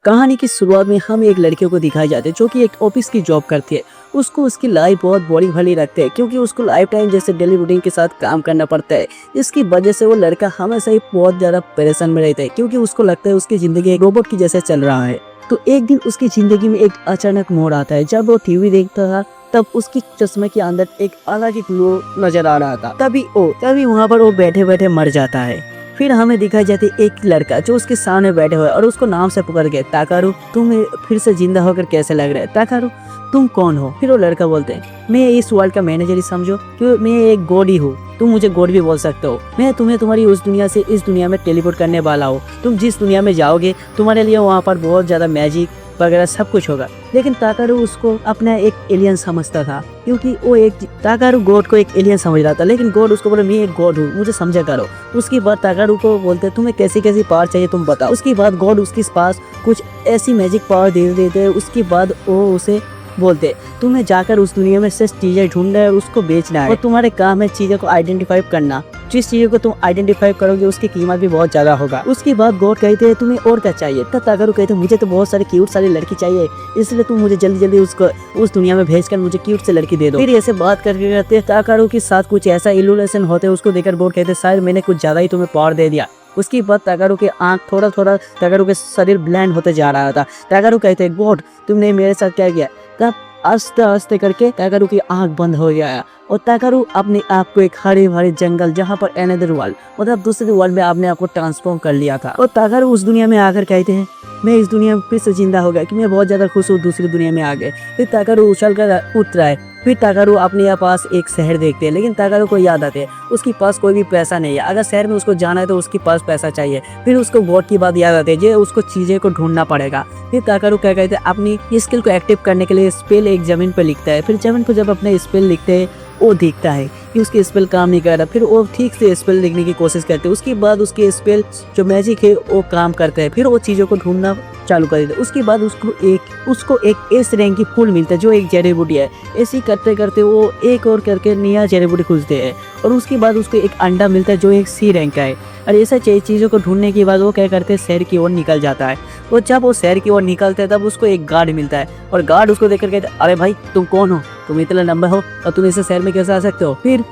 कहानी की शुरुआत में हम एक लड़के को दिखाए जाते हैं जो कि एक ऑफिस की जॉब करती है। उसको उसकी लाइफ बहुत बोरिंग भली लगती है क्योंकि उसको लाइफ टाइम जैसे डेली रूटीन के साथ काम करना पड़ता है। इसकी वजह से वो लड़का हमेशा ही बहुत ज़्यादा परेशान में रहता है क्योंकि उसको लगता है उसकी ज़िंदगी एक रोबोट की जैसे चल रहा है। तो एक दिन उसकी ज़िंदगी में एक अचानक मोड़ आता है। जब वो टीवी देखता था तब उसकी चश्मे के अंदर एक अलग ही ग्लो नजर आ रहा था। तभी वहाँ पर वो बैठे बैठे मर जाता है। फिर हमें दिखाई जाती एक लड़का जो उसके सामने बैठे हुए और उसको नाम से पुकार के, ताकारू तुम्हें फिर से जिंदा होकर कैसे लग रहा है? ताकारू तुम कौन हो? फिर वो लड़का बोलते हैं, मैं इस वर्ल्ड का मैनेजर ही समझो कि मैं एक गॉड ही हूँ। तुम मुझे गॉड भी बोल सकते हो। मैं तुम्हें तुम्हारी उस दुनिया से इस दुनिया में टेलीपोर्ट करने वाला हूँ। तुम जिस दुनिया में जाओगे तुम्हारे लिए वहाँ पर बहुत ज्यादा मैजिक वगैरह सब कुछ होगा। लेकिन ताकारू उसको अपना एक एलियन समझता था क्योंकि वो ताकारू गॉड को एक एलियन समझ रहा था। लेकिन गॉड उसको बोले, मैं एक गॉड हूँ, मुझे समझा करो। उसके बाद ताकारू को बोलते तुम्हें कैसी कैसी पावर चाहिए तुम बताओ। उसके बाद गॉड उसके पास कुछ ऐसी मैजिक पावर दे देते। उसके बाद वो उसे बोलते तुम्हें जाकर उस दुनिया में से चीजें ढूंढना है और उसको बेचना है और तुम्हारे काम है चीजों को आइडेंटिफाई करना। जिस चीजों को तुम आइडेंटिफाई करोगे उसकी कीमत भी बहुत ज्यादा होगा। उसके बाद गॉड कहते हैं तुम्हें और क्या चाहिए? तब ताकारू कहते मुझे तो बहुत सारी क्यूट सारी लड़की चाहिए, इसलिए तुम मुझे जल्दी जल्दी उसको उस दुनिया में भेजकर मुझे क्यूट से लड़की दे दो। फिर ऐसे बात करके करते ताकारू के साथ कुछ ऐसा इल्यूशन होते हैं। उसको देखकर गॉड कहते शायद मैंने कुछ ज्यादा ही तुम्हें पावर दे दिया। उसके बाद ताकारू के आंख थोड़ा थोड़ा ताकारू के शरीर ब्लैंड होते जा रहा था। ताकारू कहते गॉड तुमने मेरे साथ क्या किया? तब आस्ते आस्ते करके ताकारू की आंख बंद हो गया और ताकारू अपने आप को एक हरे भरे जंगल जहाँ पर अनदर वर्ल्ड मतलब दूसरे वर्ल्ड में आपने आपको ट्रांसफॉर्म कर लिया था। और ताकारू उस दुनिया में आकर कहते हैं मैं इस दुनिया में फिर से जिंदा हो गया कि मैं बहुत ज्यादा खुश हूँ दूसरी दुनिया में आ गए। फिर ताकारू उछल कर उठ रहा है। फिर ताकारू अपने पास एक शहर देखते हैं लेकिन ताकारू को याद आते हैं उसके पास कोई भी पैसा नहीं है। अगर शहर में उसको जाना है तो उसके पास पैसा चाहिए। फिर उसको गॉड की बात याद आती है जो उसको चीजें को ढूंढना पड़ेगा। फिर ताकारू क्या कहते हैं अपनी स्किल को एक्टिव करने के लिए स्पेल एक जमीन पर लिखता है। फिर जमीन पर जब अपने स्पेल लिखते हैं वो दिखता है कि उसके स्पेल काम नहीं कर रहा। फिर वो ठीक से स्पेल लिखने की कोशिश करते हैं। उसके बाद उसके स्पेल जो मैजिक है वो काम करते हैं। फिर वो चीज़ों को ढूंढना चालू कर देते हैं। उसके बाद उसको एक एस रैंक की फूल मिलता है जो एक जड़ी बूटी है। ऐसे ही करते करते वो एक और करके नया जड़ी बूटी खोजते हैं और उसके बाद उसको एक अंडा मिलता है जो एक सी रैंक का है। और ऐसा चीज़ों को ढूंढने के बाद वो क्या करते हैं शहर की ओर निकल जाता है। और जब वो शहर की ओर निकलते हैं तब उसको एक गार्ड मिलता है और गार्ड उसको देखकर कहते हैं अरे भाई तुम कौन हो? तुम इतना लंबा हो और तुम इस शहर में कैसे आ सकते हो? फिर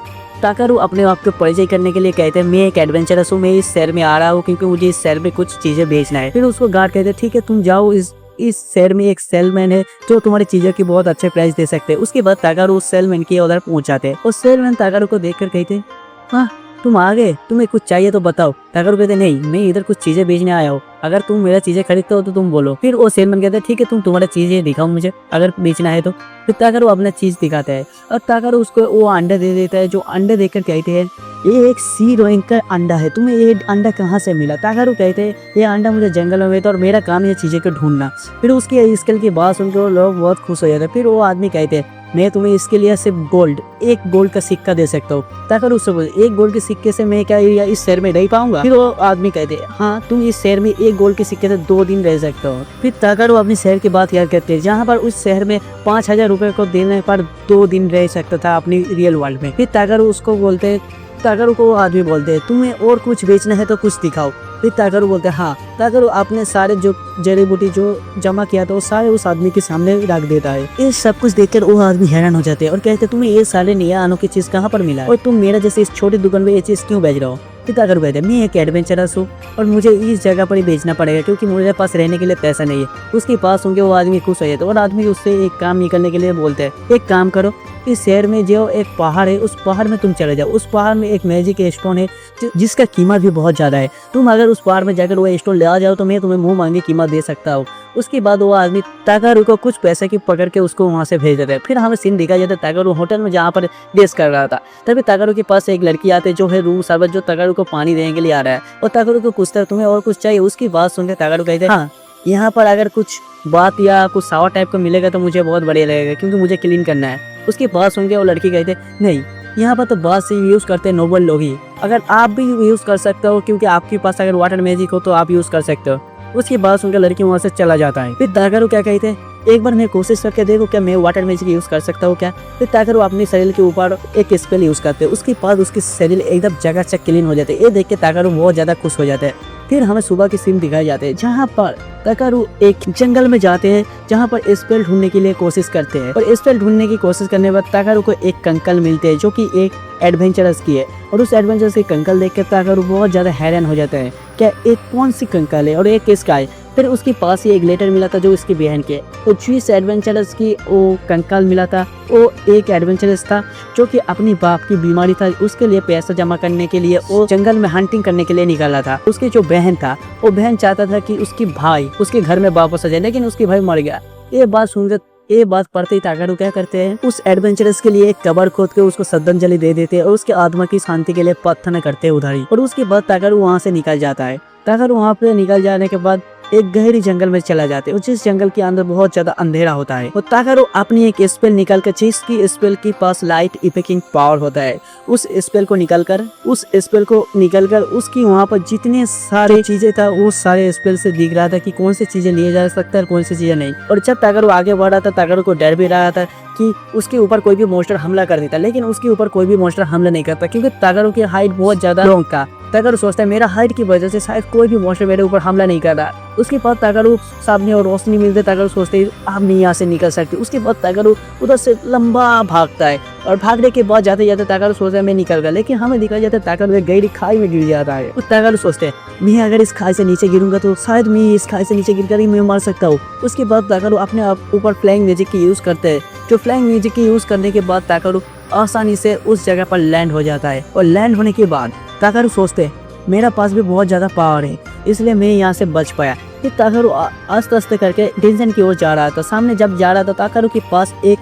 ताकारू अपने आप को परिचय करने के लिए कहते हैं मैं एक एडवेंचरस हूँ, मैं इस शहर में आ रहा हूँ क्योंकि मुझे इस शहर में कुछ चीजें बेचना है। फिर उसको गार्ड कहते हैं ठीक है तुम जाओ, इस शहर में एक सेलमैन है जो तुम्हारी चीजों की बहुत अच्छे प्राइस दे सकते हैं। उसके बाद ताकारू उस सेलमैन के उधर पहुंच जाते हैं और सेलमैन ताकारू को देखकर कहते हैं हाँ तुम आ गए, तुम्हें कुछ चाहिए तो बताओ। ताकारू कहते नहीं मैं इधर कुछ चीजें बेचने आया हूँ, अगर तुम मेरा चीजें खरीदते हो तो तुम बोलो। फिर वो सेलमैन कहते हैं ठीक है तुम तुम्हारा चीजें दिखाओ मुझे अगर बेचना है तो। फिर ताकारू अपना चीज दिखाता है और ताकारू उसको वो अंडा दे देता है। जो अंडे देकर कहते हैं ये एक सी रैंक का अंडा है, तुम्हें ये अंडा कहाँ से मिला? ताकारू कहते हैं ये अंडा मुझे जंगल में मिला था और मेरा काम है चीजें को ढूंढना। फिर उसकी स्किल की बात सुनकर लोग बहुत खुश हो जाते हैं। फिर वो आदमी कहते हैं मैं तुम्हें इसके लिए सिर्फ एक गोल्ड का सिक्का दे सकता हूँ। ताकारू उससे बोले एक गोल्ड के सिक्के से मैं क्या इस शहर में रह पाऊंगा? फिर वो आदमी कहते हैं हाँ तुम इस शहर में एक गोल्ड के सिक्के से 2 दिन रह सकते हो। फिर ताकारू अपने शहर की बात याद करते हैं जहाँ पर उस शहर में 5000 रुपए को देने पर 2 दिन रह सकता था अपनी रियल वर्ल्ड में। फिर ताकारू को आदमी बोलते हैं तुम्हें और कुछ बेचना है तो कुछ दिखाओ। फिर ताकारू बोलते हैं हाँ। ताकारू अपने सारे जो जड़ी बूटी जो जमा किया था वो सारे उस आदमी के सामने रख देता है। ये सब कुछ देखकर वो आदमी हैरान हो जाते हैं और कहते हैं तुम्हें ये सारे नया अनोखी चीज कहाँ पर मिला और तुम मेरा जैसे इस छोटी दुकान में ये चीज क्यों बेच रहे हो? फिर ताकारू कहते हैं मैं एक एडवेंचरस हूँ और मुझे इस जगह पर ही बेचना पड़ेगा क्योंकि मेरे पास रहने के लिए पैसा नहीं है। उसके पास होंगे वो आदमी खुश हो जाते और आदमी उससे एक काम निकलने के लिए बोलते हैं एक काम करो इस शहर में जो एक पहाड़ है उस पहाड़ में तुम चले जाओ। उस पहाड़ में एक मैजिक स्टोन है जिसका कीमत भी बहुत ज्यादा है। तुम अगर उस पहाड़ में जाकर वो स्टोन ले आ जाओ तो मैं तुम्हें मुंह मांगी कीमत दे सकता हूँ। उसके बाद वो आदमी ताकारू को कुछ पैसे की पकड़ के उसको वहाँ से भेज देते हैं। फिर हमें सीन दिखा जाता है ताकारू होटल में जहाँ पर रेस कर रहा था। तभी ताकारू के पास एक लड़की आती है जो है रूम सर्वर जो ताकारू को पानी देने के लिए आ रहा है और ताकारू को पूछता है तुम्हें और कुछ चाहिए? उसकी बात सुनकर ताकारू कहते हैं हाँ यहाँ पर अगर कुछ बात या कुछ सावर टाइप का मिलेगा तो मुझे बहुत बढ़िया लगेगा क्योंकि मुझे क्लीन करना है। उसकी बात सुन के वो लड़की कहते नहीं यहाँ पर तो बात से यूज करते हैं नोबल लोग ही, अगर आप भी यूज कर सकते हो क्योंकि आपके पास अगर वाटर मैजिक हो तो आप यूज कर सकते हो। उसकी बात सुनकर लड़की वहाँ से चला जाता है। फिर ताकारू क्या कहते हैं एक बार मैं कोशिश करके देखो क्या मैं वाटर मैजिक यूज कर सकता हूँ क्या? फिर ताकारू अपने शरीर के ऊपर एक स्पेल यूज करते हैं। उसके बाद उसके शरीर एकदम जगह से क्लीन हो जाते हैं। ये देख के ताकारू बहुत ज्यादा खुश हो जाते हैं। फिर हमें सुबह की सीन दिखाए जाते हैं जहाँ पर ताकारू एक जंगल में जाते हैं जहाँ पर स्पेल ढूंढने के लिए कोशिश करते हैं और स्पेल ढूंढने की कोशिश करने के बाद ताकारू को एक कंकल मिलते हैं जो कि एक एडवेंचरस की है और उस एडवेंचरस की कंकल देख कर ताकारू बहुत ज्यादा हैरान हो जाता है क्या एक कौन सी कंकल है और एक किसका है। फिर उसके पास ही एक लेटर मिला था जो उसकी बहन के और जिस एडवेंचरस की वो कंकाल मिला था वो एक एडवेंचरस था जो कि अपनी बाप की बीमारी था उसके लिए पैसा जमा करने के लिए वो जंगल में हंटिंग करने के लिए निकला था। उसकी जो बहन था वो बहन चाहता था कि उसकी भाई उसके घर में वापस आ जाए लेकिन उसकी भाई मर गया। ये बात पढ़ते ही ताकारू क्या करते हैं उस एडवेंचरस के लिए एक कबर खोद के उसको श्रद्धांजलि दे देते हैं और उसके आत्मा की शांति के लिए प्रार्थना करते हैं उधर ही। और उसके बाद ताकारू वहाँ से निकल जाता है। ताकारू वहाँ पे निकल जाने के बाद एक गहरी जंगल में चला जाते हैं जिस जंगल के अंदर बहुत ज्यादा अंधेरा होता है और ताकारू अपनी एक स्पेल निकाल कर जिसकी स्पेल के पास लाइट इफेक्टिंग पावर होता है उस स्पेल को निकल कर उसकी वहाँ पर जितने सारे चीजें था वो सारे स्पेल से दिख रहा था कि कौन सी चीजें लिए जा सकता है और कौन सी चीजें नहीं। और जब ताकारू आगे बढ़ रहा था ताकारू को डर भी रहा था कि उसके ऊपर कोई भी मॉन्स्टर हमला कर देता लेकिन उसके ऊपर कोई भी मॉन्स्टर हमला नहीं करता क्योंकि ताकारू की हाइट बहुत ज्यादा लॉन्ग था। ताकारू सोचता है मेरा हाइट की वजह से शायद कोई भी मॉन्स्टर मेरे ऊपर हमला नहीं कर रहा। उसके बाद ताकारू सामने और रोशनी मिलते ताकारू सोचते आप नहीं यहाँ से निकल सकते। उसके बाद ताकारू उधर से लंबा भागता है और भागने के बाद जाते जाते ताकारू सोचता है मैं निकल गया लेकिन हमें दिखाई जाता है ताकारू एक गहरी खाई में गिर जाता है। और ताकारू सोचते हैं मैं अगर इस खाई से नीचे गिरूंगा तो शायद मैं इस खाई से नीचे गिरकर ही मैं मर सकता हूँ। उसके बाद ताकारू अपने आप ऊपर फ्लाइंग मैजिक की यूज करते हैं जो फ्लाइंग म्यूजिक की यूज करने के बाद ताकारू आसानी से उस जगह पर लैंड हो जाता है। और लैंड होने के बाद ताकारू सोचते हैं मेरा पास भी बहुत ज्यादा पावर है इसलिए मैं यहाँ से बच पाया। फिर ताकारू आस्ते आस्ते करके डेंजन की ओर जा रहा था। सामने जब जा रहा था ताकारू के पास एक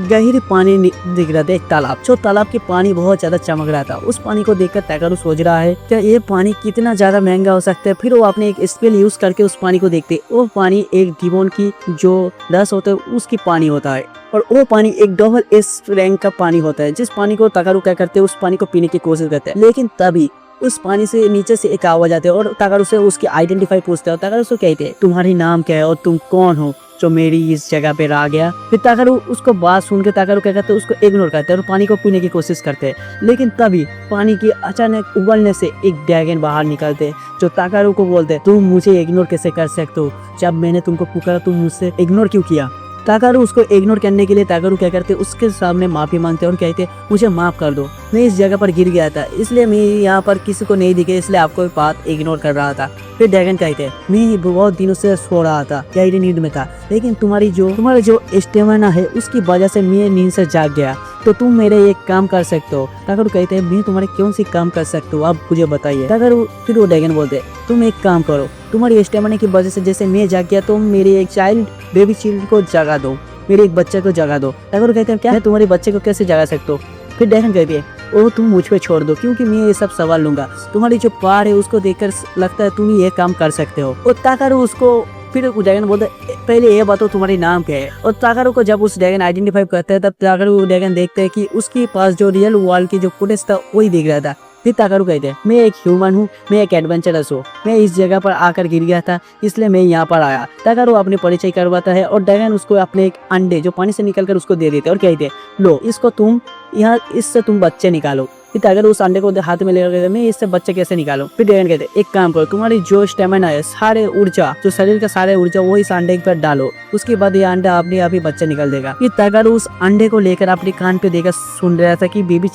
गहरी पानी दिख रहा था, एक तालाब जो तालाब के पानी बहुत ज्यादा चमक रहा था। उस पानी को देखकर ताकारू सोच रहा है क्या ये पानी कितना ज्यादा महंगा हो सकता है। फिर वो अपने एक स्पेल यूज करके उस पानी को देखते वो पानी एक डिमोन की जो रस होता है उसकी पानी होता है और वो पानी एक डबल एस रैंक का पानी होता है जिस पानी को ताकारू क्या करते हैं उस पानी को पीने की कोशिश करते हैं। लेकिन तभी उस पानी से नीचे से एक आवाज आती है और ताकारू से उसकी आइडेंटिफाई पूछते हैं। ताकारू से कहते हैं तुम्हारी नाम क्या है और तुम कौन हो जो मेरी इस जगह पे आ गया। फिर ताकारू उसको बात सुन के ताकारू क्या करते हैं उसको इग्नोर करते हैं और पानी को पीने की कोशिश करते हैं। लेकिन तभी पानी की अचानक उबलने से एक ड्रैगन बाहर निकलते हैं जो ताकारू को बोलते हैं तुम मुझे इग्नोर कैसे कर सकते हो, जब मैंने तुमको पुकारा तुम मुझसे इग्नोर क्यों किया। ताकारू उसको इग्नोर करने के लिए ताकारू क्या करते उसके सामने माफी मांगते और कहते मुझे माफ कर दो, मैं इस जगह पर गिर गया था इसलिए मैं यहाँ पर किसी को नहीं दिखे इसलिए आपको बात इग्नोर कर रहा था। फिर ड्रैगन कहते मैं बहुत दिनों से सो रहा था, गहरी नींद में था, लेकिन तुम्हारा जो स्टेमिना है उसकी वजह से मैं नींद से जाग गया, तो तुम मेरे एक काम कर सकते हो। ताकारू कहते हैं मैं तुम्हारे कौन सी काम कर सकते हो आप मुझे बताइए। ताकारू फिर वो ड्रैगन बोलते तुम एक काम करो, तुम्हारी स्टेमिना की वजह से जैसे मैं जाग गया तुम मेरे एक बेबी चाइल्ड को जगा दो, मेरे एक बच्चे को जगा दो। ताकारू कहते हैं क्या मैं तुम्हारे बच्चे को कैसे जगा सकते हो। फिर ड्रैगन कहती है वो तुम मुझ पे छोड़ दो क्योंकि मैं ये सब सवाल लूंगा, तुम्हारी जो पावर है उसको देखकर लगता है तुम ये काम कर सकते हो। और ताकारू उसको फिर ड्रैगन बोलते पहले ये बताओ तुम्हारी नाम क्या है। और ताकारू को जब उस ड्रैगन आइडेंटिफाई करते हैं तब ताकारू ड्रैगन देखते हैं कि उसके पास जो रियल वर्ल्ड की जो फुटेज था वही दिख रहा था। फिर ताकारू कहते हैं मैं एक ह्यूमन हूँ, मैं एक एडवेंचरस हूँ, मैं इस जगह पर आकर गिर गया था इसलिए मैं यहाँ पर आया। ताकारू अपने परिचय करवाता है और ड्रैगन उसको अपने एक अंडे जो पानी से निकलकर उसको दे देते हैं और कहते हैं लो इसको तुम यहाँ इससे तुम बच्चे निकालो। फिर ताकारू उस अंडे को हाथ में लेकर मैं इससे बच्चे कैसे निकालूं। फिर ड्रैगन कहते एक काम करो तुम्हारी जो स्टेमिना है सारे ऊर्जा जो शरीर का सारे ऊर्जा वो इस अंडे पर डालो, उसके बाद ये अंडा अपने आप ही बच्चा निकल देगा। फिर ताकारू उस अंडे को लेकर अपने कान पे देकर सुन रहा था कि बेबी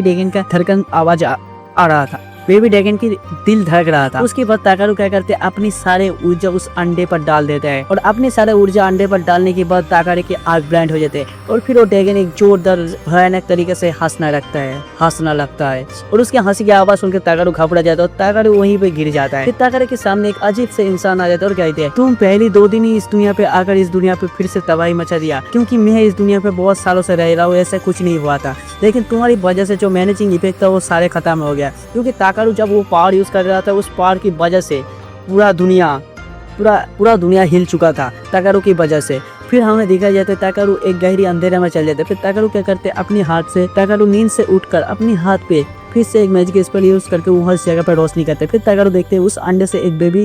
ड्रैगन का धड़कन आवाज आ रहा था, बेबी ड्रैगन की दिल धड़क रहा था। उसके बाद ताकारू क्या करते अपनी सारे ऊर्जा उस अंडे पर डाल देता है और अपने सारे ऊर्जा अंडे पर डालने के बाद ताकारू की आग ब्लाइंड हो जाते हैं और फिर वो ड्रैगन एक जोरदार भयानक तरीके से हंसना लगता है और उसके हंसी की आवाज सुनकर ताकारू घबरा जाता है और ताकारू वहीं पे गिर जाता है। फिर ताकारू के सामने एक अजीब से इंसान आ जाता है और कहते हैं तुम पहली 2 दिन ही इस दुनिया पे आकर इस दुनिया पे फिर से तबाही मचा दिया, क्योंकि मैं इस दुनिया पे बहुत सालों से रह रहा हूँ, ऐसा कुछ नहीं हुआ था, लेकिन तुम्हारी वजह से जो मैनेजिंग इफेक्ट था वो सारे खत्म हो गया। क्योंकि ताकारू जब वो पावर यूज कर रहा था उस पावर की वजह से पूरा दुनिया हिल चुका था ताकारू की वजह से। फिर हमें देखा जाता है ताकारू एक गहरी अंधेरे में चल जाते। फिर ताकारू क्या करते अपने हाथ से ताकारू नींद से उठकर अपने हाथ पे फिर से एक मैजिक स्पेल यूज करके वो हर जगह पर रोशनी करते। फिर ताकारू देखते उस अंडे से एक बेबी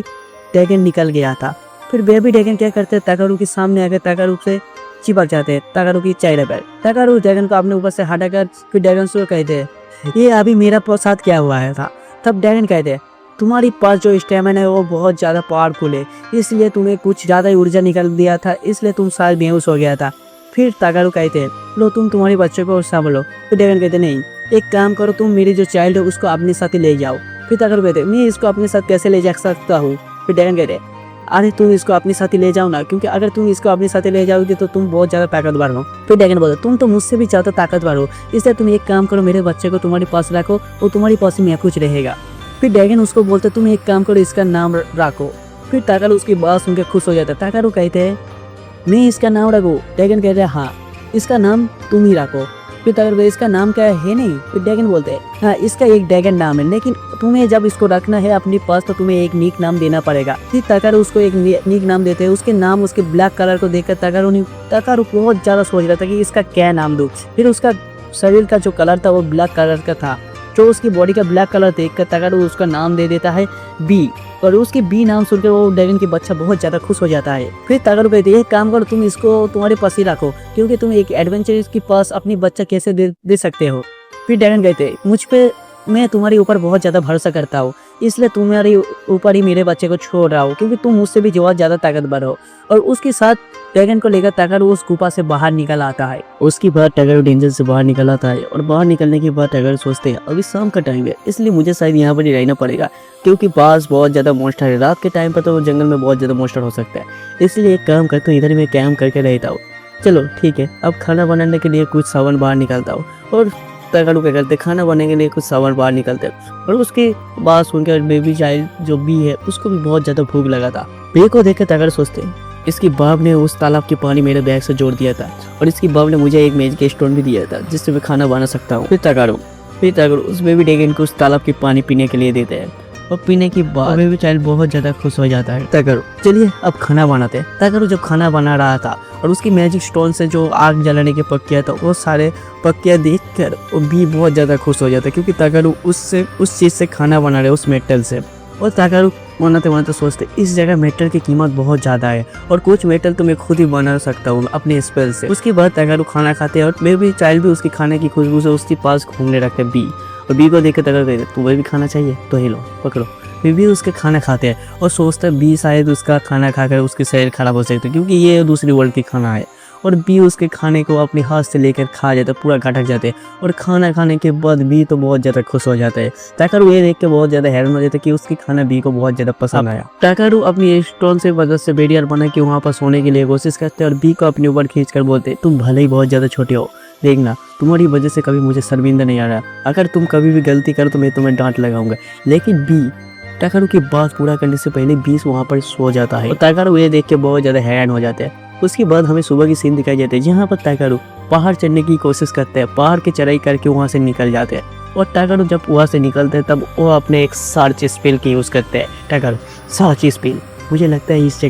ड्रैगन निकल गया था। फिर बेबी ड्रैगन क्या करते ताकारू के सामने आकर ताकारू से चिपक जाते हैं ताकारू की चेहरे पर। ताकारू ड्रैगन को अपने ऊपर से हटाकर फिर ड्रैगन से कहते हैं ये अभी मेरा साथ क्या हुआ है था। तब ड्रैगन कहते तुम्हारी पास जो स्टेमिना है वो बहुत ज़्यादा पावरफुल है, इसलिए तुम्हें कुछ ज़्यादा ही ऊर्जा निकल दिया था, इसलिए तुम शायद बेहोश हो गया था। फिर ताकारू कहते हैं लो तुम तुम्हारे बच्चे को संभालो। फिर ड्रैगन कहते नहीं, एक काम करो, तुम मेरी जो चाइल्ड है उसको अपने साथ ही ले जाओ। फिर ताकारू कहते मैं इसको अपने साथ कैसे ले जा सकता हूँ। फिर ड्रैगन कहते अरे तुम इसको अपने साथ ही ले जाओ ना, क्योंकि अगर तुम इसको अपने साथ ही ले जाओगे तो तुम बहुत ज़्यादा ताकतवर हो। फिर ड्रैगन बोलते तुम तो मुझसे भी ज़्यादा ताकतवर हो, इसलिए तुम एक काम करो, मेरे बच्चे को तुम्हारे पास रखो और तुम्हारे पास ही कुछ रहेगा। फिर ड्रैगन उसको बोलते तुम एक काम करो, इसका नाम रखो। फिर ताकारू उसकी बात सुनकर खुश हो जाता है। ताकारू कहते हैं मैं इसका नाम रखूँ। ड्रैगन कहते हैं हाँ, इसका नाम तुम ही रखो। फिर ताकारू कहते इसका नाम क्या है नहीं। फिर ड्रैगन बोलते हैं हाँ, इसका एक ड्रैगन नाम है, लेकिन तुम्हें जब इसको रखना है अपने पास तो तुम्हें एक नीक नाम देना पड़ेगा। फिर ताकारू उसको एक नीक नाम देते हैं। उसके नाम उसके ब्लैक कलर को देखकर ताकारू बहुत ज़्यादा सोच रहा था कि इसका क्या नाम दूँ। फिर उसका शरीर का जो कलर था वो ब्लैक कलर का था, जो उसकी बॉडी का ब्लैक कलर देखकर ताकारू उसका नाम दे देता है बी। और उसके बी नाम सुनकर वो ड्रैगन की बच्चा बहुत ज़्यादा खुश हो जाता है। फिर ताकारू कहते हैं एक काम करो, तुम इसको तुम्हारे पास ही रखो, क्योंकि तुम एक एडवेंचर के पास अपनी बच्चा कैसे दे सकते हो। फिर ड्रैगन कहते हैं मुझ पे मैं तुम्हारे ऊपर बहुत ज़्यादा भरोसा करता हूँ, इसलिए तुम्हारे ऊपर ही मेरे बच्चे को छोड़ रहा हूँ, क्योंकि तुम मुझसे भी बहुत ज़्यादा ताकतवर हो। और उसके साथ ड्रैगन को लेकर ताकारू उस गुफा से बाहर निकल आता है। उसके बाद ताकारू डेंजर से बाहर निकल आता है और बाहर निकलने के बाद ताकारू सोचते हैं अभी शाम का टाइम है, इसलिए मुझे शायद यहाँ पर ही रहना पड़ेगा, क्योंकि पास बहुत ज़्यादा मॉन्स्टर है। रात के टाइम पर तो जंगल में बहुत ज़्यादा मॉन्स्टर हो सकता है, इसलिए एक काम करता हूँ इधर मैं कैम्प करके रहता हूँ। चलो ठीक है, अब खाना बनाने के लिए कुछ सामान बाहर निकलता हूँ। और ताकारू क्या करते खाना बनाने के लिए कुछ सामान बाहर निकलते और उसके बाद सुनकर बेबी चाइल्ड जो बी है उसको भी बहुत ज़्यादा भूख लगा था। बी को देखकर ताकारू सोचते इसकी बाप ने उस तालाब के पानी मेरे बैग से जोड़ दिया था और इसकी बाप ने मुझे एक मैजिक स्टोन भी दिया था जिससे मैं खाना बना सकता हूँ। फिर ताकारू उस बेबी ड्रैगन को उस तालाब के पानी पीने के लिए देते हैं और पीने के बाद बेबी चाइल्ड बहुत ज़्यादा खुश हो जाता है। ताकारू चलिए अब खाना बनाते हैं। ताकारू जब खाना बना रहा था और उसकी मैजिक स्टोन से जो आग जलाने के पक्किया था वो सारे पक्किया देखकर वो भी बहुत ज़्यादा खुश हो जाता है, क्योंकि ताकारू उस चीज़ से खाना बना रहे उस मेटल से। और ताकारू बनाते सोचते इस जगह मेटल की कीमत बहुत ज़्यादा है और कुछ मेटल तो मैं खुद ही बना सकता हूँ अपने स्पेल से। उसके बाद ताकारू खाना खाते हैं और बेबी चाइल्ड भी उसकी खाने की खुशबू से उसके पास घूमने लगते हैं बी। और बी को देख कर ताकारू कहते तुम्हें भी खाना चाहिए तो ही लो पकड़ो। फिर भी उसके खाना खाते हैं और सोचते हैं बी शायद उसका खाना खाकर उसके शरीर खराब हो सकते क्योंकि ये दूसरी वर्ल्ड की खाना है। और बी उसके खाने को अपने हाथ से लेकर खा जाता है, पूरा घटक जाते हैं। और खाना खाने के बाद बी तो बहुत ज़्यादा खुश हो जाता है। ताकारू ये देख के बहुत ज़्यादा हैरान हो जाता है कि उसकी खाना बी को बहुत ज़्यादा पसंद आया। ताकारू अपनी स्टोन से मदद से बेडियर बना के वहाँ पर सोने के लिए कोशिश करते हैं और बी को अपने ऊपर खींच कर बोलते तुम भले ही बहुत ज़्यादा छोटे हो, देखना तुम्हारी वजह से कभी मुझे शर्मिंदा नहीं आ रहा, अगर तुम कभी भी गलती करो तो मैं तुम्हें डांट लगाऊंगा। लेकिन बी ताकारू की बात पूरा करने से पहले बीस वहाँ पर सो जाता है और ताकारू ये देख के बहुत ज़्यादा हैरान हो जाते हैं। उसके बाद हमें सुबह की सीन दिखाई जाती है जहाँ पर ताकारू पहाड़ चढ़ने की कोशिश करते हैं, पहाड़ की चढ़ाई करके वहाँ से निकल जाते हैं। और ताकारू जब वहाँ से निकलते हैं तब वो अपने एक सर्च स्पेल की यूज़ करते हैं। ताकारू सर्च स्पेल, मुझे लगता है इस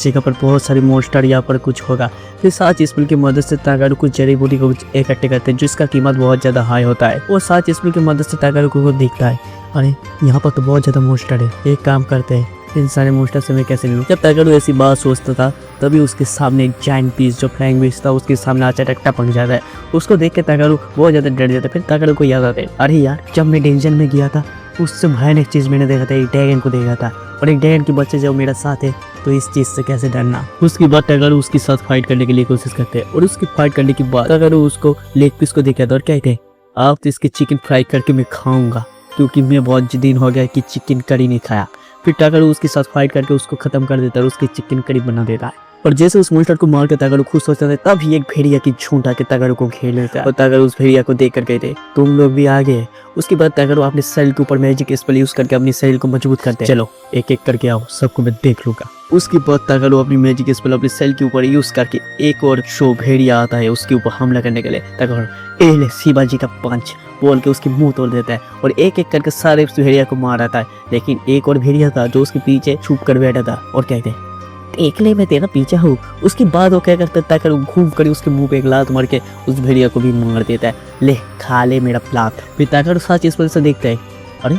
जगह पर बहुत सारे मॉन्स्टर यहाँ पर कुछ होगा। फिर सर्च स्पेल की मदद से ताकारू कुछ जड़ी बूटी को इकट्ठे करते हैं जिसका कीमत बहुत ज़्यादा हाई होता है। और सर्च स्पेल की मदद से ताकारू को दिखता है अरे यहाँ पर तो बहुत ज़्यादा मॉन्स्टर है, एक काम करते हैं इन सारे मॉन्स्टर से मैं कैसे लूँ। जब ताकारू ऐसी बात सोचता था तभी उसके सामने एक जायंट बीस्ट जो फ्लाइंग बीस्ट था उसके सामने अचानक टपक जाता है। उसको देख के ताकारू बहुत ज़्यादा डर जाता है। फिर ताकारू को याद आता है अरे यार जब मैं डेंजर में गया था उससे भयानक चीज़ मैंने देखा था, एक ड्रैगन को देखा था और एक ड्रैगन के बच्चे जब मेरा साथ है तो इस चीज़ से कैसे डरना। उसके बाद ताकारू उसके साथ फाइट करने के लिए कोशिश करते हैं और उसकी फाइट करने के बाद ताकारू उसको लेग पीस को देखा था और कहते हैं आप तो इसकी चिकन फ्राई करके मैं खाऊंगा, क्योंकि मैं बहुत दिन हो गया कि चिकन करी नहीं खाया। फिर ताकारू उसके साथ फाइट करके उसको खत्म कर देता है और उसकी चिकन करी बना देता है। और जैसे उस मॉन्स्टर को मार के ताकारू खुश हो जाता है तभी एक भेड़िया की झुंड आके ताकारू को घेर लेता है और ताकारू उस भेड़िया को देख कर कहते तुम लोग भी आ गए। उसके बाद ताकारू अपने शरीर के ऊपर मैजिक स्पेल यूज करके अपने शरीर को मजबूत करते हैं। चलो एक एक करके आओ, सबको मैं देख लूंगा। उसके बाद ताकारू अपनी मैजिक स्पेल अपने शरीर के ऊपर यूज करके एक और शो भेड़िया आता है उसके ऊपर हमला करने के लिए। ताकारू ए ले शिवाजी का पंच बोल के उसकी मुंह तोड़ देता है और एक एक करके सारे भेड़िया को मार आता है। लेकिन एक और भेड़िया था जो उसके पीछे छुप कर बैठा था और कहते हैं एकले मैं तेरा पीछे हूँ। उसके बाद वो क्या करता है ताकारू घूम कर उसके मुंह पे एक लात मार के उस भेड़िया को भी मार देता है, ले खा ले मेरा प्लाट। फिर ताकारू साथ इस वजह से देखता है अरे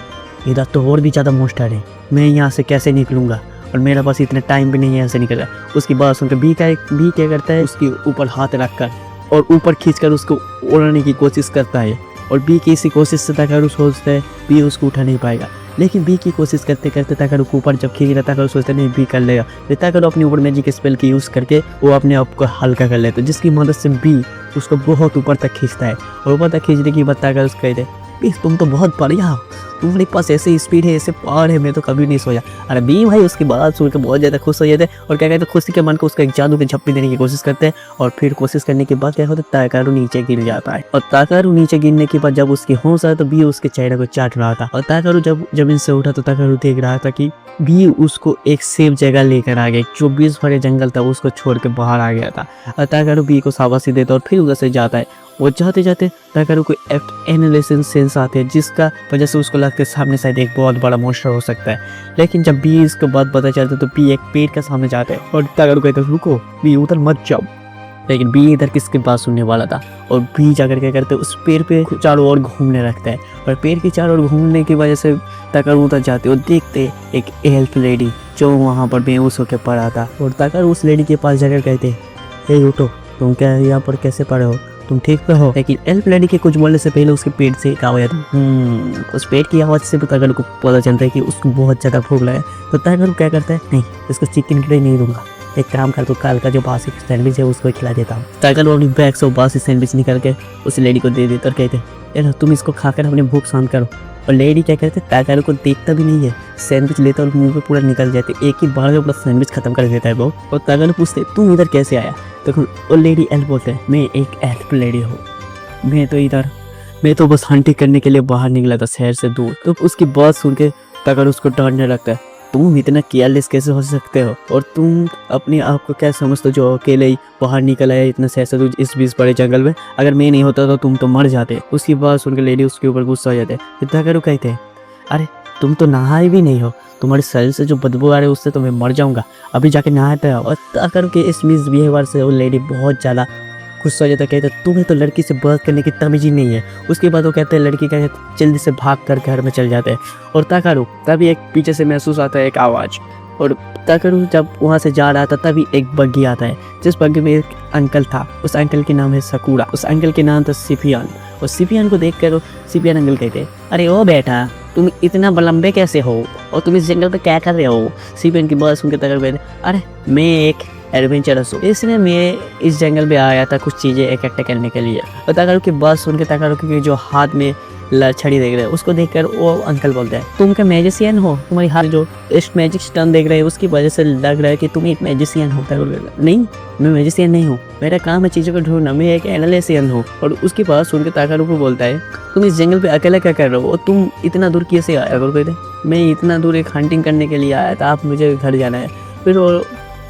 इधर तो और भी ज़्यादा मॉन्स्टर है, मैं यहाँ से कैसे निकलूंगा और मेरा पास इतना टाइम भी नहीं है यहाँ से निकला। उसकी बात सुनकर बी क्या करता है उसके ऊपर हाथ रख कर और ऊपर खींच कर उसको उड़ाने की कोशिश करता है और बी की इसी कोशिश से ताकारू सोचता है बी उसको उठा नहीं पाएगा। लेकिन बी की कोशिश करते करते ताकरू को ऊपर जब खींच रहा ताकरू सोचते नहीं बी कर लेगा, फिर ताकरू अपने ऊपर मैजिक स्पेल की यूज़ करके वो अपने आप को हल्का कर लेते, जिसकी मदद से बी उसको बहुत ऊपर तक खींचता है। और ऊपर तक खींचने की बात ताकरू उसको कहते बी तुम तो बहुत बढ़िया हो, तुम्हारे पास ऐसे स्पीड है, ऐसे पावर है, मैं तो कभी नहीं सोया। अरे बी भाई उसकी बात सुन के बहुत ज़्यादा खुश हो जाते हैं और क्या कहते हैं खुशी के मन को उसका एक जादू की झप्पी देने की कोशिश करते हैं। और फिर कोशिश करने के बाद क्या होता है ताकारू नीचे गिर जाता है। और ताकारू नीचे गिरने के बाद जब उसकी होश आया तो बी उसके चेहरे को चाट रहा था। और ताकारू जब जमीन से उठा तो ताकारू देख रहा था कि बी उसको एक सेफ जगह लेकर आ गया, जो बीच भरे जंगल था उसको छोड़ के बाहर आ गया था। और ताकारू बी को शाबाशी देता और फिर उधर से जाता है। वो जाते जाते ताकारू को एक एनालिसिस सेंस आते हैं, जिसका वजह से उसको लगता है सामने शायद एक बहुत बड़ा मॉन्स्टर हो सकता है। लेकिन जब बी इसके बाद पता चलता तो बी एक पेड़ के सामने जाते हैं और ताकारू कहते हैं रुको बी उधर मत जाओ। लेकिन बी इधर किसके पास सुनने वाला था और बी जाकर क्या करते उस पेड़ पे चारों ओर घूमने लगता है। और पेड़ के चारों ओर घूमने की वजह से ताकारू उधर जाते और देखते एक एल्फ लेडी जो वहाँ पर बेहोश होकर पड़ा था। और ताकारू उस लेडी के पास जाकर कहते हे उठो, तुम क्या यहाँ पर कैसे पड़े हो, तुम ठीक पे हो। लेकिन एल्फ लेडी के कुछ बोलने से पहले उसके पेट से एक आवाज उस पेट की आवाज़ से ताकारू को पता चलता है कि उसको बहुत ज़्यादा भूख लगा है। तो ताकारू क्या करता है नहीं इसको चिकन कड़ी नहीं दूंगा, एक काम कर तो कल का जो बासी सैंडविच है उसको खिला देता हूँ। ताकारू अपनी बैग से बासी सैंडविच निकाल के उस लेडी को दे देता और कहते यार तुम इसको खाकर अपनी भूख शांत करो। और लेडी क्या करते ताकारू को देखता भी नहीं है, सैंडविच लेता और मुंह पे पूरा निकल जाते, एक ही बार में अपना सैंडविच खत्म कर देता है वो। और ताकारू पूछते तुम इधर कैसे आया, तो वो लेडी एल्फ बोलते हैं मैं एक एल्फ लेडी हूँ, मैं तो बस हंटिंग करने के लिए बाहर निकला था शहर से दूर। तो उसकी बात सुन के ताकारू उसको डांटने लगता है तुम इतना केयरलेस कैसे हो सकते हो और तुम अपने आप को क्या समझते हो जो अकेले ही बाहर निकल आया इतना शहर से दूर इस बीच बड़े जंगल में, अगर मैं नहीं होता तो तुम तो मर जाते। उसकी बात सुनकर लेडी उसके ऊपर गुस्सा हो जाते। फिर ताकारू कहते हैं अरे तुम तो नहाए भी नहीं हो, तुम्हारे शरीर से जो बदबू आ रही है उससे तो मैं मर जाऊंगा, अभी जाके नहाते हो। और ताकारू के इस मिसबिहेवियर से वो लेडी बहुत ज़्यादा गुस्सा हो जाता है, कहते तुम्हें तो लड़की से बात करने की तमीज़ ही नहीं है। उसके बाद वो कहते हैं लड़की का जल्दी से भाग कर घर में चल जाते हैं। और ताकारू तभी एक पीछे से महसूस आता है एक आवाज़, और ताकारू जब वहाँ से जा रहा था तभी एक बग्गी आता है, जिस बग्गी में एक अंकल था, उस अंकल के नाम है सकुरा, उस अंकल के नाम था सिपियन। और सिपियन को देख कर सिपियन अंकल कहते अरे ओ बेटा तुम इतना लंबे कैसे हो और तुम इस जंगल पे क्या कर रहे हो। सिपियन की बात सुनकर ताकारू कहते अरे मैं एक एडवेंचरस हूँ, इसलिए मैं इस जंगल में आया था कुछ चीज़ें इकट्ठा करने के लिए। और ताकारू की बात सुन के ताकारू की जो हाथ में छड़ी देख रहे हैं उसको देखकर वो अंकल बोलते हैं तुम क्या मैजिशियन हो, तुम्हारी हाथ जो इस मैजिक स्टन देख रहे हैं उसकी वजह से लग रहा है कि तुम एक मैजिशियन हो। नहीं मैं मैजिशियन नहीं हूँ, मेरा काम है चीज़ों को ढूंढना, मैं एक एनालिसियन हूँ। और उसकी बात सुन के ताकारू को बोलता है तुम इस जंगल पे अकेला क्या कर रहे हो और तुम इतना दूर कैसे आया। और कहते मैं इतना दूर एक हंटिंग करने के लिए आया था, आप मुझे घर जाना है। फिर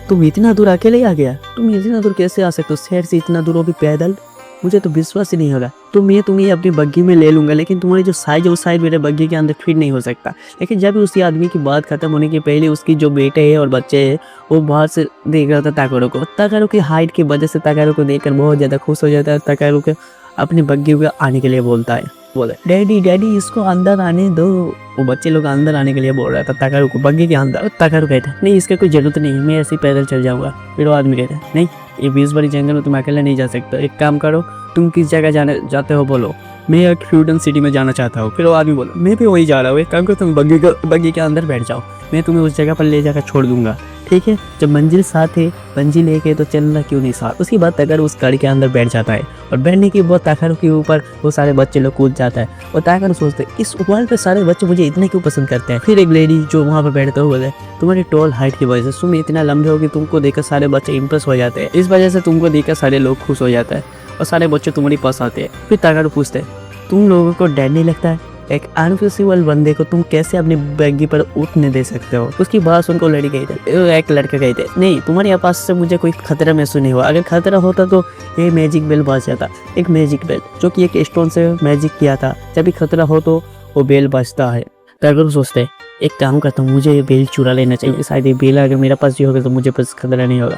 तुम इतना दूर अकेले ही आ गया, तुम इतना दूर कैसे आ सकते हो शहर से इतना दूर, वो भी पैदल, मुझे तो विश्वास ही नहीं होगा। तो मैं तुम्हें अपनी बग्गी में ले लूँगा, लेकिन तुम्हारी जो साइज है वो साइज मेरे बग्गी के अंदर फिट नहीं हो सकता। लेकिन जब उसी आदमी की बात खत्म होने के पहले उसकी जो बेटे है और बच्चे हैं वो बाहर से देख रहा था ताकारू को। ताकारू की हाइट की वजह से ताकारू को देखकर बहुत ज़्यादा खुश हो जाता है। ताकारू को अपनी बग्गी को आने के लिए बोलता है, बोले डैडी डैडी इसको अंदर आने दो। वो बच्चे लोग अंदर आने के लिए बोल रहा था ताकारू को बग्गी के अंदर। ताकारू कहता है नहीं इसका कोई ज़रूरत नहीं, मैं ऐसे ही पैदल चल जाऊँगा। फिर वो आदमी कहता है नहीं ये 20 बड़ी जंगल में तुम अकेले नहीं जा सकते, एक काम करो तुम किस जगह जाते हो बोलो, मैं एक फ्यूडन सिटी में जाना चाहता हूँ। फिर वो आदमी बोला मैं भी वही जा रहा हूँ, एक काम करो तुम बग्गी के अंदर बैठ जाओ, मैं तुम्हें उस जगह पर ले जाकर छोड़ दूंगा, ठीक है। जब मंजिल साथ है मंजिल लेके तो चलना क्यों नहीं साथ। उसके बाद ताकारू उस गाड़ी के अंदर बैठ जाता है और बैठने के बाद ताकारू के ऊपर वो सारे बच्चे लोग कूद जाता है। और ताकारू सोचते हैं इस वर्ल्ड पे सारे बच्चे मुझे इतने क्यों पसंद करते हैं। फिर एक लेडी जो वहाँ पर बैठते हुए बोले तुम्हारी टॉल हाइट की वजह से तुम इतना लंबे हो कि तुमको देखकर सारे बच्चे इंप्रेस हो जाते हैं, इस वजह से तुमको देखकर सारे लोग खुश हो जाते हैं और सारे बच्चे तुम्हारे पास आते हैं। फिर ताकारू पूछते हैं तुम लोगों को डर नहीं लगता है, एक अनफिजिबल बंदे को तुम कैसे अपनी बग्गी पर उठने दे सकते हो। उसकी बात सुनकर लड़की कहते एक लड़का कहते नहीं तुम्हारे पास से मुझे कोई खतरा महसूस नहीं हुआ, अगर खतरा होता तो ये मैजिक बेल बज जाता, एक मैजिक बेल जो कि एक स्टोन से मैजिक किया था, जब भी खतरा हो तो वो बेल बजता है। ताकारू सोचते एक काम करता हूँ मुझे ये बेल चुरा लेना चाहिए, शायद ये बेल अगर मेरे पास ही होगा तो मुझे पास खतरा नहीं होगा।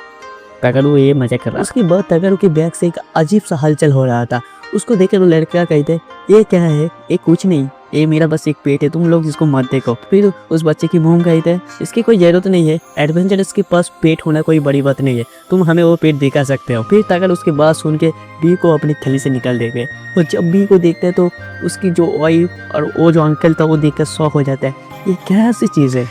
ताकारू ये मजा कर रहा। उसके बाद ताकारू के बैग से एक अजीब सा हलचल हो रहा था, उसको देखकर वो लड़का कहते ये क्या है, ये कुछ नहीं, ये मेरा बस एक पेट है, तुम लोग इसको मत देखो। फिर उस बच्चे की मुंह कहते इसकी कोई जरूरत नहीं है, एडवेंचरस के पास पेट होना कोई बड़ी बात नहीं है, तुम हमें वो पेट दिखा सकते हो। फिर ताकारू उसके बात सुन के बी को अपनी थैली से निकाल देते और जब बी को देखते हैं तो उसकी जो वाइफ और वो जो अंकल था वो देखकर शॉक हो जाता है। ये क्या ऐसी चीज़ है।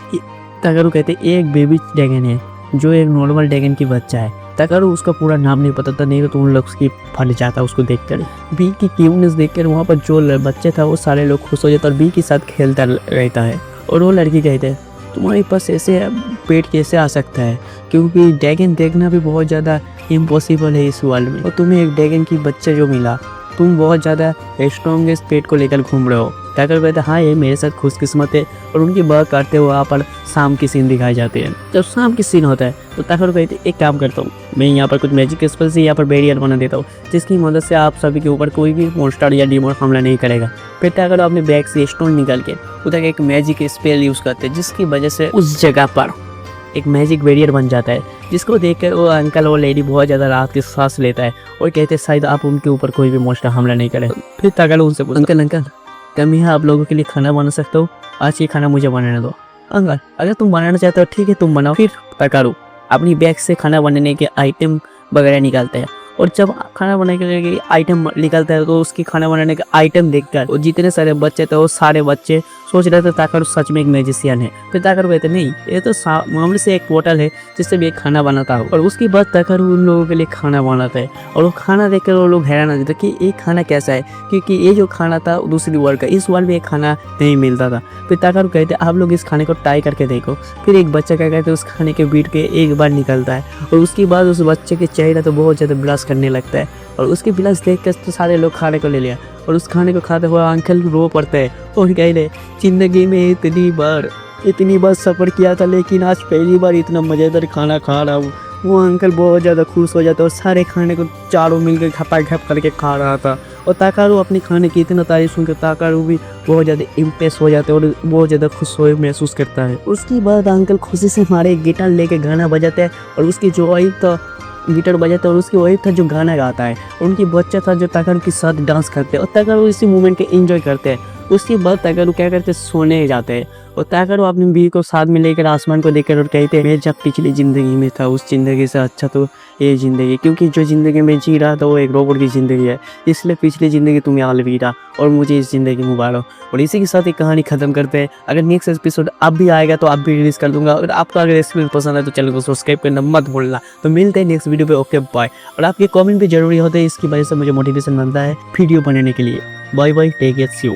ताकारू कहते एक बेबी ड्रैगन है जो एक नॉर्मल ड्रैगन की बच्चा है। ताकारू उसका पूरा नाम नहीं पता था, नहीं तो उन लोग उसकी फट जाता उसको देखकर। बी की क्यूटनेस देखकर वहाँ पर जो बच्चे था वो सारे लोग खुश हो जाते और बी के साथ खेलता रहता है। और वो लड़की कहते हैं तुम्हारे पास ऐसे पेट कैसे आ सकता है, क्योंकि ड्रैगन देखना भी बहुत ज़्यादा इम्पॉसिबल है इस वर्ल्ड में, और तुम्हें एक ड्रैगन की बच्चे जो मिला, तुम बहुत ज़्यादा स्ट्रॉन्गेस्ट पेट को लेकर घूम रहे हो। ताकर कहते हाँ ये मेरे साथ खुशकिस्मत है। और उनकी बात करते हुए वहाँ पर शाम की सीन दिखाई जाती है। जब शाम की सीन होता है तो ताकर कहते एक काम करता हूँ, मैं यहाँ पर कुछ मैजिक स्पेल से यहाँ पर बैरियर बना देता हूँ, जिसकी मदद से आप सभी के ऊपर कोई भी मॉन्स्टर या डीमन हमला नहीं करेगा। फिर ताकर अपने बैग से स्टोन निकाल के उधर एक मैजिक स्पेल यूज़ करते हैं, जिसकी वजह से उस जगह पर एक मैजिक बैरियर बन जाता है, जिसको देखकर वो अंकल और लेडी बहुत ज़्यादा राहत की सांस लेता है और कहते हैं शायद आप उनके ऊपर कोई भी मॉन्स्टर हमला नहीं करे। फिर ताकर उनसे पूछता अंकल क्या मैं आप लोगों के लिए खाना बना सकता हूँ? आज ये खाना मुझे बनाने दो। अंकल अगर तुम बनाना चाहते हो ठीक है तुम बनाओ। फिर ताकारू अपनी बैग से खाना बनाने के आइटम वगैरह निकालता है, और जब खाना बनाने के लिए आइटम निकलता है तो उसकी खाना बनाने का आइटम देखकर वो जितने सारे बच्चे थे वो सारे बच्चे सोच रहे थे ताकारू सच में एक मैजिशियन है। फिर ताकारू कहते नहीं ये तो मामूली से एक बोतल है जिससे भी एक खाना बनाता हो। और उसके बाद ताकारू उन लोगों के लिए खाना बनाता है, और वो खाना देखकर वो लोग हैरान हो जाते कि ये खाना कैसा है, क्योंकि ये जो खाना था दूसरी वर्ल्ड का, इस वर्ल्ड में एक खाना नहीं मिलता था। फिर ताकारू कहते आप लोग इस खाने को ट्राई करके देखो। फिर एक बच्चा क्या कहते उस खाने के बीट के एक बार निकलता है, और उसके बाद उस बच्चे के चेहरा तो बहुत ज़्यादा ब्लश करने लगता है, और उसके ब्लश देख कर तो सारे लोग खाने को ले लिया। और उस खाने को खाते हुए अंकल रो पड़ते हैं और कहते जिंदगी में इतनी बार सफ़र किया था लेकिन आज पहली बार इतना मज़ेदार खाना खा रहा हूँ। वो अंकल बहुत ज़्यादा खुश हो जाता है और सारे खाने को चारों मिलकर खपा करके खा रहा था। और ताकारू अपने खाने की इतना तारीफ सुनकर ताकारू भी बहुत ज़्यादा इम्प्रेस हो जाते हैं और बहुत ज़्यादा खुश हो महसूस करता है। उसके बाद अंकल खुशी से हमारे गिटार लेके गाना बजाते हैं, और उसकी जो वाइफ था गिटार बजाता है और उसकी वाइफ था जो गाना गाता है, उनकी बच्चा था जो ताकारू के साथ डांस करते हैं, और ताकारू इसी मोमेंट के एंजॉय करते हैं। उसके बाद ताकारू क्या करते सोने जाते हैं, और ताकारू अपनी बीवी को साथ में लेकर आसमान को देखकर और कहते हैं मैं जब पिछली ज़िंदगी में था उस ज़िंदगी से अच्छा तो ये ज़िंदगी, क्योंकि जो ज़िंदगी में जी रहा था वो एक रोबोट की ज़िंदगी है, इसलिए पिछली ज़िंदगी तुम्हें अलविदा और मुझे इस ज़िंदगी मुबारक। और इसी के साथ एक कहानी ख़त्म करते हैं। अगर नेक्स्ट एपिसोड अब भी आएगा तो आप भी रिलीज़ कर दूंगा। और आपको अगर एपिसोड पसंद है तो चैनल को सब्सक्राइब करना मत भूलना। तो मिलते हैं नेक्स्ट वीडियो पे। Okay bye. और आपके कमेंट भी जरूरी होते हैं, इसकी वजह से मुझे मोटिवेशन मिलता है वीडियो बनाने के लिए। Bye bye, take care, see you.